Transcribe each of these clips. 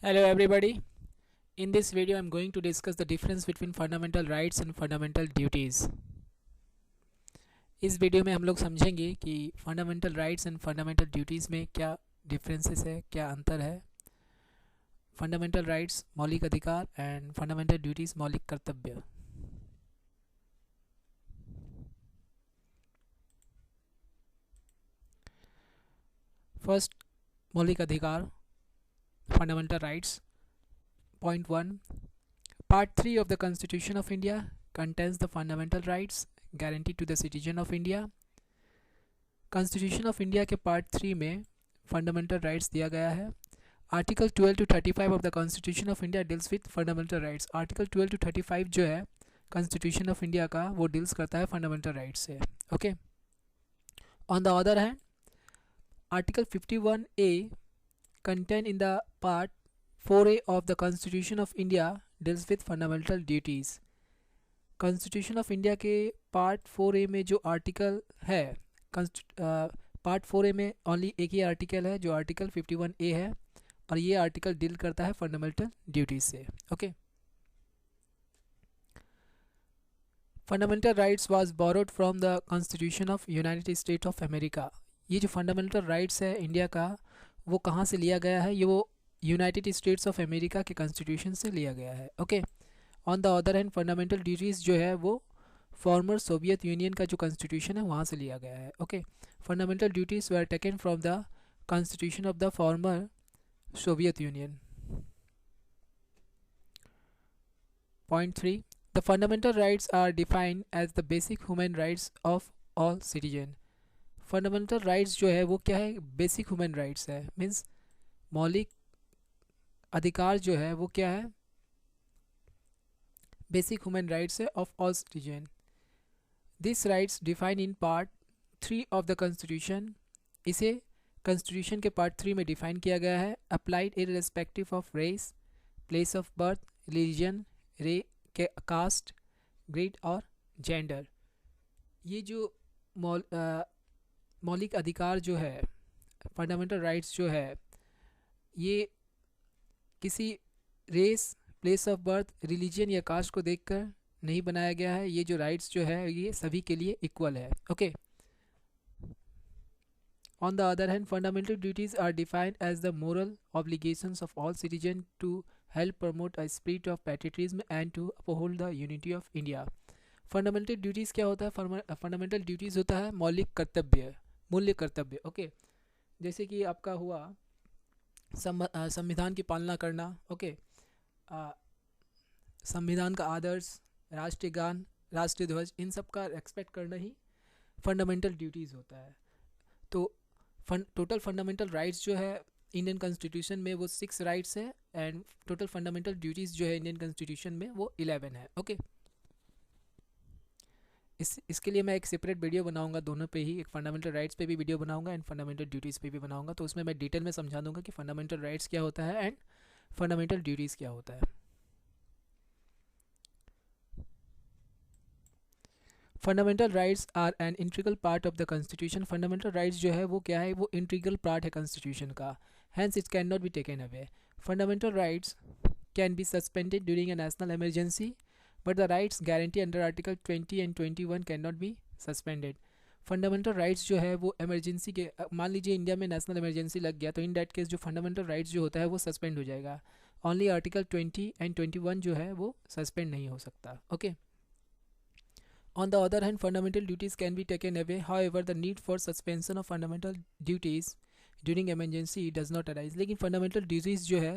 Hello everybody. In this video I'm going to discuss the difference between fundamental rights and fundamental duties. इस video में हम लोग समझेंगे कि fundamental rights and fundamental duties में क्या डिफरेंसेस है, क्या अंतर है। फंडामेंटल राइट्स मौलिक अधिकार एंड फंडामेंटल ड्यूटीज़ मौलिक कर्तव्य। फर्स्ट, मौलिक अधिकार fundamental rights. Point 1, part 3 of the Constitution of India contains the fundamental rights guaranteed to the citizen of India. Constitution of India के पार्ट 3 में फंडामेंटल राइट्स दिया गया है। Article 12 to 35 of the constitution of India deals with fundamental rights. Article 12 to 35 जो है constitution of India का, वो deals करता है फंडामेंटल राइट्स से। Okay, on the other hand article 51A contain in the part 4A of the Constitution of India deals with fundamental duties. Constitution of India के part 4A में जो article है, part 4A में only एक ही article है जो article 51A है, और ये आर्टिकल डील करता है फंडामेंटल ड्यूटीज से। Okay, fundamental rights was borrowed from the constitution of United state of America. ये जो फंडामेंटल राइट्स है इंडिया का, वो कहाँ से लिया गया है? ये वो यूनाइटेड स्टेट्स ऑफ अमेरिका के कॉन्स्टिट्यूशन से लिया गया है। Okay, on the other hand fundamental duties जो है वो फॉर्मर सोवियत यूनियन का जो कॉन्स्टिट्यूशन है वहाँ से लिया गया है। Okay, fundamental duties were taken from the constitution of the former Soviet union. Point 3, the fundamental rights are defined as the basic human rights of all citizen. Fundamental rights जो है वो क्या है? बेसिक ह्यूमन राइट्स है, means मौलिक अधिकार जो है वो क्या है? बेसिक ह्यूमन राइट्स है of all citizen. This rights define in part 3 of the constitution. इसे कॉन्स्टिट्यूशन के पार्ट 3 में डिफाइन किया गया है। Applied irrespective of race, place of birth, religion, caste, grade और जेंडर। ये जो मौलिक अधिकार जो है, फंडामेंटल राइट्स जो है, ये किसी race, place of birth, religion या कास्ट को देखकर नहीं बनाया गया है। ये जो राइट्स जो है ये सभी के लिए इक्वल है। Okay, on the other hand fundamental duties are defined as the moral obligations of all citizen to help promote a spirit of patriotism and to uphold the unity of India. Fundamental duties क्या होता है? Fundamental duties होता है मौलिक कर्तव्य, मूल्य कर्तव्य। Okay, जैसे कि आपका हुआ संविधान की पालना करना। ओके, संविधान का आदर्श, राष्ट्रीय गान, राष्ट्रीय ध्वज, इन सब का रेस्पेक्ट करना ही फंडामेंटल ड्यूटीज़ होता है। तो टोटल फंडामेंटल राइट्स जो है इंडियन कॉन्स्टिट्यूशन में वो 6 राइट्स है, एंड टोटल फंडामेंटल ड्यूटीज़ जो है इंडियन कॉन्स्टिट्यूशन में वो 11 है। ओके, इसके लिए मैं एक सेपरेट वीडियो बनाऊंगा, दोनों पे ही, एक फंडामेंटल राइट्स पे भी वीडियो बनाऊंगा एंड फंडामेंटल ड्यूटीज़ पे भी बनाऊंगा। तो उसमें मैं डिटेल में समझा दूंगा कि फंडामेंटल राइट्स क्या होता है एंड फंडामेंटल ड्यूटीज़ क्या होता है। Fundamental rights are an integral part of the constitution. Fundamental rights जो है वो क्या है? वो इंटीग्रल पार्ट है कॉन्स्टिट्यूशन का, hence it can not be taken away. Fundamental rights can be suspended during a national emergency, but the rights guarantee under article 20 and 21 can not be suspended. Fundamental rights जो है वो emergency के, मान लीजिए India में national emergency लग गया, तो इन दैट केस जो फंडामेंटल राइट्स जो होता है वो सस्पेंड हो जाएगा। ओनली आर्टिकल 20 एंड 21 जो है वो सस्पेंड नहीं हो सकता। Okay, on the other hand, fundamental duties can be taken away. However, the need for suspension of fundamental duties during emergency does not arise. लेकिन fundamental duties जो है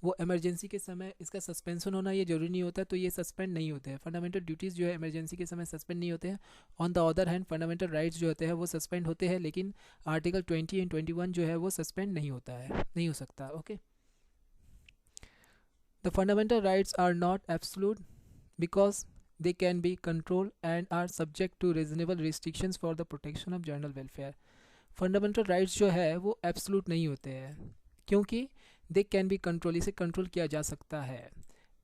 वो emergency के समय इसका suspension होना ये जरूरी नहीं होता, तो ये suspend नहीं होते हैं। fundamental duties जो है emergency के समय suspend नहीं होते हैं। on the other hand, fundamental rights जो होते हैं वो suspend होते हैं, लेकिन article 20 and 21 जो है वो suspend नहीं होता है, नहीं हो सकता। okay, the fundamental rights are not absolute because they can be controlled and are subject to reasonable restrictions for the protection of general welfare. Fundamental rights जो है वो एब्सोलूट नहीं होते हैं, क्योंकि दे कैन बी कंट्रोल, इसे control किया जा सकता है,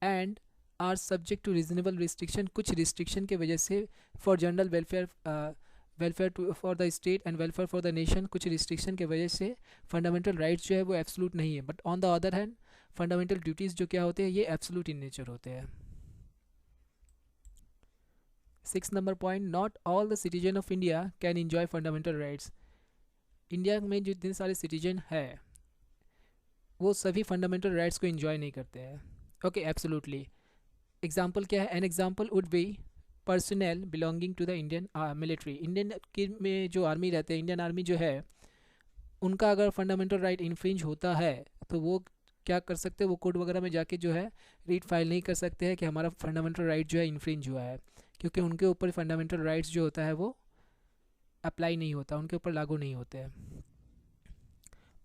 and are subject to reasonable restriction, कुछ रिस्ट्रिक्शन के वजह से, for general welfare, welfare to for the state and welfare for the nation, कुछ रिस्ट्रिक्शन के वजह से फंडामेंटल राइट्स जो है वो एब्सोलूट नहीं है। But on the other hand fundamental duties जो क्या होते हैं ये एब्सोल्यूट इन नेचर होते हैं। 6 number point, not all the citizen of India can enjoy fundamental rights. India में जितने सारे सिटीजन है वो सभी फंडामेंटल राइट्स को एंजॉय नहीं करते हैं। Okay, absolutely. एग्जांपल क्या है? An example would be personal belonging to the Indian military. Indian की में जो आर्मी रहते हैं, इंडियन आर्मी जो है, उनका अगर फंडामेंटल राइट इन्फ्रिंज होता है तो वो क्या कर सकते हैं, वो कोर्ट वगैरह में जाके जो है रीट फाइल नहीं कर सकते हैं कि हमारा फंडामेंटल राइट जो है इन्फ्रिंज हुआ है, क्योंकि उनके ऊपर फंडामेंटल राइट्स जो होता है वो अप्लाई नहीं होता, उनके ऊपर लागू नहीं होते हैं।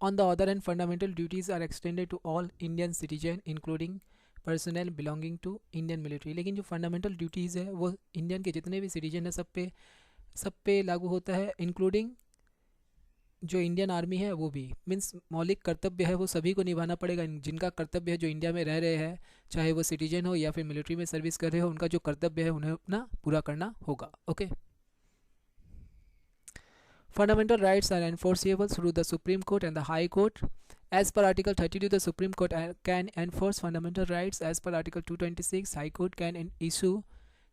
On the other hand fundamental duties are extended to all Indian citizen including personal belonging to Indian military. लेकिन जो फंडामेंटल ड्यूटीज़ है वो इंडियन के जितने भी सिटीजन है सब पे लागू होता है, इंक्लूडिंग जो इंडियन आर्मी है वो भी। मीन्स मौलिक कर्तव्य है वो सभी को निभाना पड़ेगा। जिनका कर्तव्य है, जो इंडिया में रह रहे हैं, चाहे वो सिटीजन हो या फिर मिलिट्री में सर्विस कर रहे हो, उनका जो कर्तव्य है उन्हें अपना पूरा करना होगा। Okay, fundamental rights are enforceable through the supreme court and the high court. As per Article 32, the Supreme Court can enforce fundamental rights. As per Article 226, High Court can issue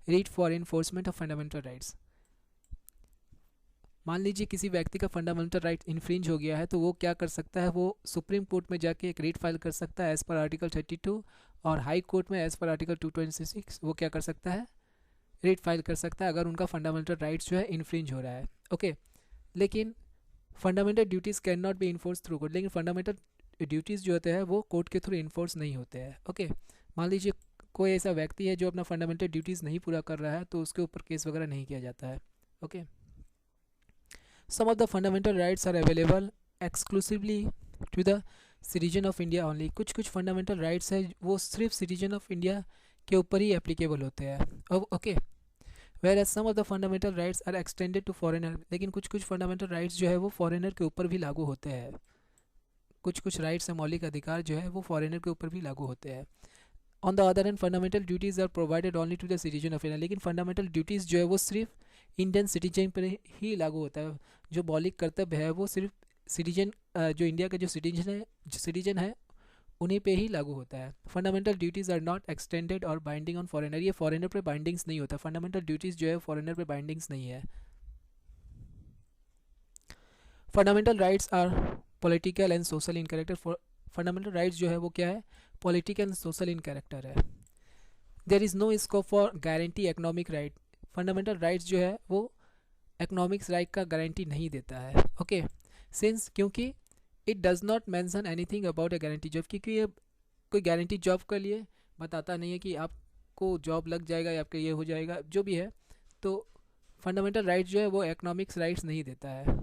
writ for enforcement of fundamental rights. मान लीजिए किसी व्यक्ति का fundamental right infringe हो गया है तो वो क्या कर सकता है, वो सुप्रीम कोर्ट में जाके एक रीट फाइल कर सकता है एज़ पर आर्टिकल 32, और हाई कोर्ट में एज़ पर आर्टिकल 226 वो क्या कर सकता है, रीट फाइल कर सकता है अगर उनका फंडामेंटल राइट्स जो है इन्फ्रिंज हो रहा है। ओके, लेकिन fundamental duties can not B enforce through court. लेकिन फंडामेंटल ड्यूटीज़ जो होते हैं वो कोर्ट के थ्रू इन्फोर्स नहीं होते हैं। ओके, मान लीजिए कोई ऐसा व्यक्ति है जो अपना फंडामेंटल ड्यूटीज़ नहीं पूरा कर रहा है तो उसके ऊपर केस वगैरह नहीं किया जाता है। Okay, some of the fundamental rights are available exclusively to the citizen of India only. कुछ कुछ फंडामेंटल राइट्स है वो सिर्फ सिटीजन ऑफ इंडिया के ऊपर ही एप्लीकेबल होते हैं। Okay, whereas some of the fundamental rights are extended to foreigner। लेकिन कुछ कुछ फंडामेंटल राइट्स जो है वो फॉरेनर के ऊपर भी लागू होते हैं। कुछ कुछ राइट्स है, मौलिक अधिकार जो है वो फॉरेनर के ऊपर भी लागू होते हैं। On the other hand fundamental duties are provided only to the citizen of India. लेकिन फंडामेंटल ड्यूटीज़ जो है वो सिर्फ इंडियन सिटीजन पर ही लागू होता है। जो मौलिक कर्तव्य है वो सिर्फ सिटीजन जो इंडिया के जो सिटीजन है उन्हीं पे ही लागू होता है। Fundamental duties are not extended और बाइंडिंग ऑन फॉरेनर। ये फॉरेनर पे बाइंडिंग्स नहीं होता। फंडामेंटल ड्यूटीज़ जो है फॉरेनर पे बाइंडिंग्स नहीं है। Fundamental rights are political and social in character. Fundamental rights जो है वो क्या है, political and social in character है। There is no scope for guarantee economic right. Fundamental rights जो है वो इकोनॉमिक्स राइट का गारंटी नहीं देता है। ओके, सिंस क्योंकि it does not mention anything about a guarantee job, क्योंकि ये कोई गारंटी जॉब के लिए बताता नहीं है कि आपको जॉब लग जाएगा या आपका ये हो जाएगा, जो भी है। तो फंडामेंटल राइट्स जो है वो इकोनॉमिक्स राइट्स नहीं देता है।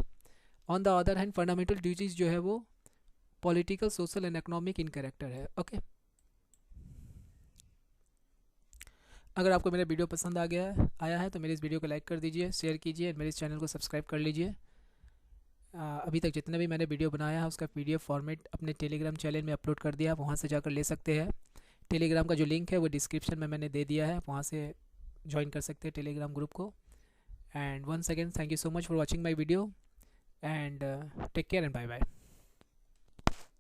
On the other hand fundamental duties जो है वो political, social and economic in character है। ओके, अगर आपको मेरा वीडियो पसंद आया है तो मेरे इस वीडियो को लाइक कर दीजिए, शेयर कीजिए, मेरे इस चैनल को सब्सक्राइब कर लीजिए। अभी तक जितना भी मैंने वीडियो बनाया है उसका PDF फॉर्मेट अपने टेलीग्राम चैनल में अपलोड कर दिया, वहाँ से जाकर ले सकते हैं। टेलीग्राम का जो लिंक है वो डिस्क्रिप्शन में मैंने दे दिया है, वहाँ से ज्वाइन कर सकते हैं टेलीग्राम ग्रुप को। And once again thank you so much for watching my video and take care and bye bye.